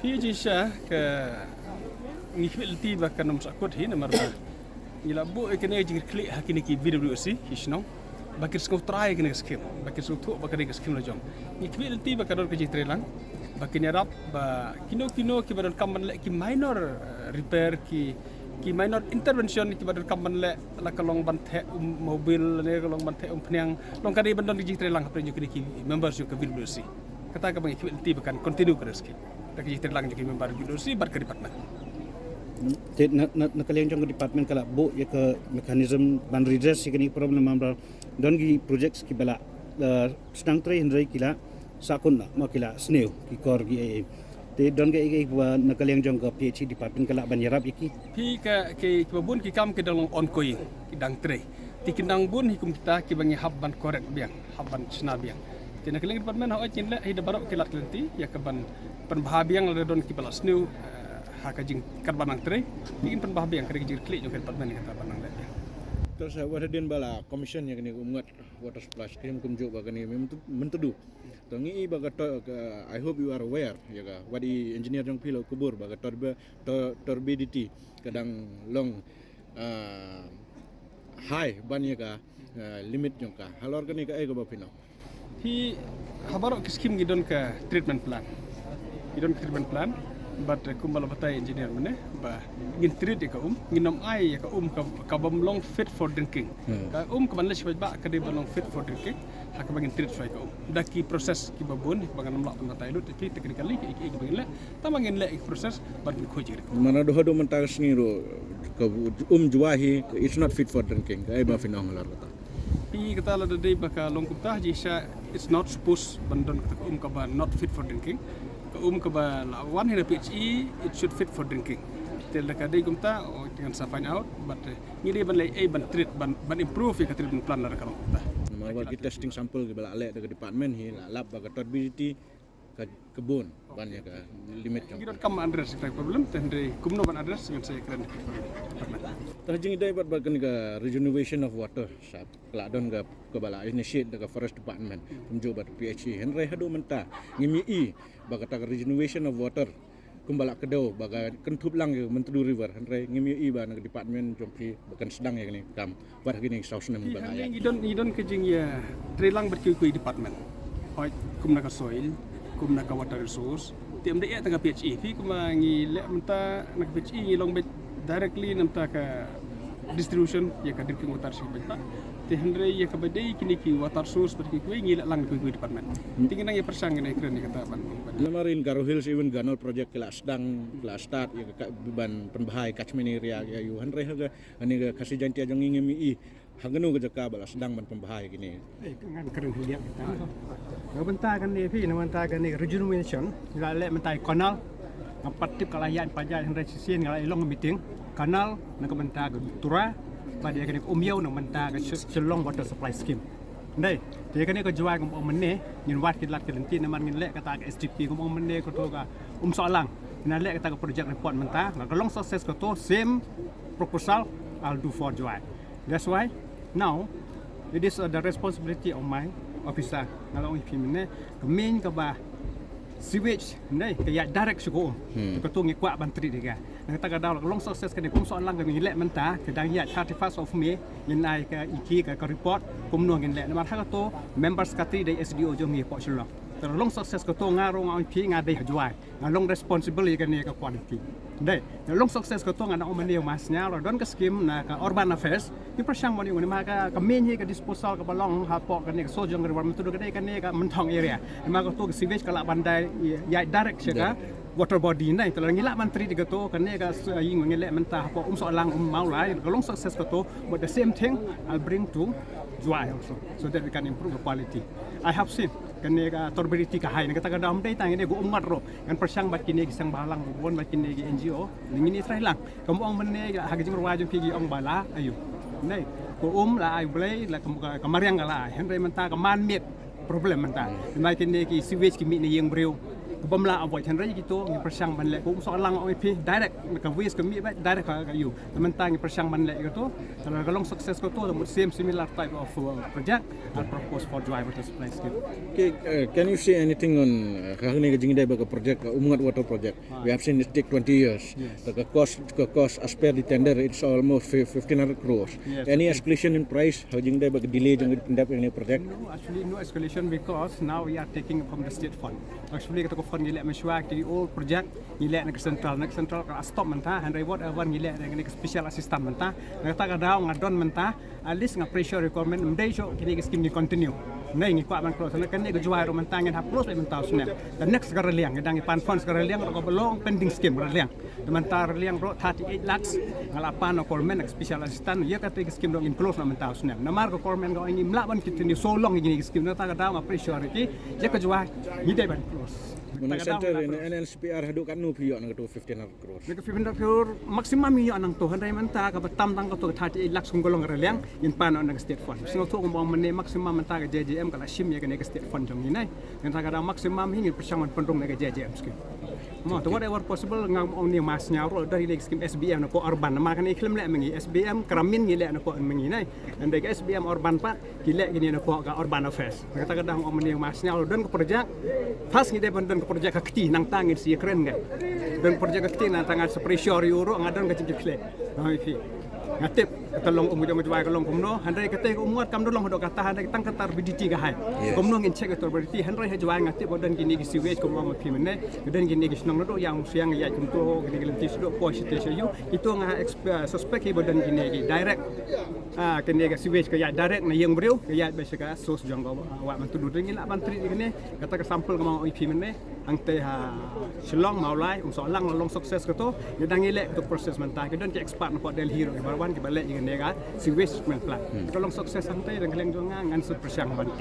Pijisha ke ngikilti bakan sakut hi namar ba ila bu ekene jingir klik hakini ki video si hisno bakir skau try kene skim bakir skau tu bakir ke skim lajong ngikilti bakan ke jitrelang bakin yarap ba kino ki badan kaman le ki minor repair ki minor intervention ki badan kaman le la kalong banthe mobil ne kalong banthe pnyang long kadi bandon ke jitrelang hapre ki members ke video si kata ka ngikilti bakan continue ke skim lagi terlang jadi member biologi bar ke department. Nakalian jong ke department kala bu ya ke mekanisme ban redress sikini problem amra don gi projects ki bala sedang tre hindrai kila sakun ma kila sneu ki kor gi te don ge nakalian jong ke PhD department kala ban yarap iki pi ke babun ki kam ke dalam ongoing ki dang tre ti kindang bun hikum kita ki bangi habban korek biang habban sna biang tina keling department ha ocin le hida barok kilat lenti ya keban penbahabiang le don ki balas new hakajing karbanang tre ingin penbahabiang kare jir klik jo department kata banang le terus wadadin bala commission yang ni umngat water splash kim kumjo bagani mentudu tangi baga I hope you are aware ya ga wadi engineer jong pilo kubur baga turbidity kadang long high ban ya ga limit jong ka halor gani ka ego bapino hi habarok skim gidon ka treatment plan but kumbala batai engineer mane ba ngin treat ka nginom ai ka bam long fit for drinking ka ka banle shibaj ba ka de long fit for drinking ha ka bangin treat ka daki proses ki babon bangan namla batai lut ki technically ki bangin le tamangin le proses but ko jir mana do mentar sniro ka juahi it's not fit for drinking ka ai ba finong lar kata pi kata la de baka long kupta jisha it's not supposed bandon ka ba not fit for drinking ka ba one here PHE it should fit for drinking tel ka dei kumta dengan sa find out but ngiri ban lai ban treat ban improve ka treatment plan la ka kumta ma ba testing sample ke bala ale ke department hi lab ba turbidity ka kebun ban ya ka limit jong kita kam address kita problem tendre kumno ban address dengan saya keren tajing idai bat bagan ka regeneration of water sap kladon ga ke bala initiate ka forest department kumjo bat PHE henry hado menta ngimi i baga ta regeneration of water kumbala kedo baga kentup lang ke mentudu river henry ngimi i ba na department jompi bakan sedang ya ni kam bat gini sauce nem bala ya idon kejing ya trelang berkuy department hoi kumna ka soil kumna ka water resource tiam de ya tanga PHE fi kuma ngi le menta nak PHE ngi long directly namta ka distribution ya ka drinking water si beta te hendre ya ka badai kini ki water source berki kuy ngi lang kuy department tingin ya persang ni keren ni kata ban lamarin Garo Hills even ganol project kelas sedang kelas start ya ka beban penbahai catchment area ya yu hendre haga ani ga kasih janti ajong ngimi i haganu ga jaka bala sedang ban penbahai gini kan keren lihat kita bentar kan ni pi bentar kan ni rejuvenation la le mentai kanal empat tip kalayan pajak yang resisen ngalai long meeting kanal nak bentar ke tura pada kini umyau nak bentar ke selong water supply scheme ndai dia kini ke jual ngom mene ngin wat kilat ke lenti naman ngin lek kata ke STP ngom mene ko to ka soalang ngin lek kata ke project report bentar nak long success ko to same proposal I'll do for jual that's why now it is the responsibility of my officer kalau ipi mene kemin ke ba sewage nei kaya direct suko ko to ngi kwa bantri diga nak ta daw long success kan kum so lang kan ngi le menta kedang ya 31st of May ngi nai ka iki ka report kum no ngi le ma tha to members katri dai SDO jo ngi po chlo ter long success ko to ngaro ngai pi nga dai hjuai long responsibility kan ni ka quality dai long success ko to nga na omani mas nya ro don ka scheme na ka urban affairs ni prasang mo ni ma ka main hi ka disposal ka balong ha po kan ni so jong environment tu ka dai kan ni ka mentong area ma ko to sewage ka la bandai ya direct ka water body nai kalau ngilak menteri diga to kan ni ka ying ngilak mentah po so lang mau lai ka long success ko to but the same thing I'll bring to Juai also so that we can improve the quality I have seen kan ni ka turbidity ka high ni kata ka dam dai tang ni go umat ro kan persang bat kini gisang balang bon bat kini NGO ni ni trai lang kamu ong mene ha gijing ro wajum pigi ong bala ayo nai ko la ai blai la kamariang la henry mentah ka man met problem mentah mai kini ki sewage ki mi ni yang breu Kebamla avoid Henry gitu ngi persang ban lek ko soalang OP direct ka ways ka mi ba direct ka you teman ngi persang ban lek gitu kalau kalong sukses ko to same similar type of project I'll propose for driver to place gitu. Okay, can you say anything on kahani ka jingdai ba ka project umungat water project? We have seen it take 20 years. The cost as per the tender it's almost 1500 crores. Yes, Any escalation in price? How jingdai ba ka delay jang tindap ini project? No, actually no escalation because now we are taking from the state fund. Actually kita ko fund ngilek mesyuak di all project ngilek nak central ka stop mentah and whatever ngilek nak special assistant mentah ngata ka daw ngadon mentah at least nga pressure requirement mdai so kini scheme ni continue nay ngi kwa ban close na kan ni juai ro mentah ngin haplos le mentah sunel the next ka reliang ngidang pan funds ka reliang ko belong pending scheme reliang mentah reliang ro 38 lakhs ngalapan ko men special assistant ya ka scheme dong in close na mentah sunel na mar ko kormen go ngi mlaban kitini so long ngini scheme na ta ka daw nga pressure ki ya ka juai ngidai ban close. Menang center in NLCPR hadu kan nu piyo nang 1500 crores. Nek 1500 crore maksimum yo anang to handai menta ka batam tang ko to 38 lakhs golong reliang in pano nang state fund. Singo to ko mene maksimum menta ka JJM kala shim ya ka nek state fund jong inai. Yang ta ka maksimum hingin persangan pendung nek JJM skim. Mo to whatever possible ngam ong ni mas nyaw dari leg skim SBM na ko urban na makan iklim le mengi SBM keramin ngile na ko mengi nai. Andai ka SBM urban pa gile gini na ko ka urban affairs. Kata kadang ong mene mas nyaw dan ko project pas ngide dan project kakti nang tangin si keren kan dan project kakti nang tangan sepressure euro ngadon ka cikle fi ngatip katolong umujong juai kalong kumno handai kate umuat kam dolong hodok kata handai tang katar BDT ga hai kumno ngin check to BDT handai juai ngatip bodan gini gi siwage kumno ma fi mene dan gini gi snong do yang siang ya kumto gini gelentis do ko station you itu nga suspect hi bodan gini gi direct kene ga siwage ka ya direct na yang breu ka ya besaka sos jong go wa man tudu ngin la bantri gini kata ka sampel ka fi mene ang te ha silong maulai soalang long sukses ko to ngidang ile to process mentah ke don ki expert na ko del hero barwan ki balik ngene ga si waste plan. Kalau sukses ang te dan keleng jonga ngan super syang ban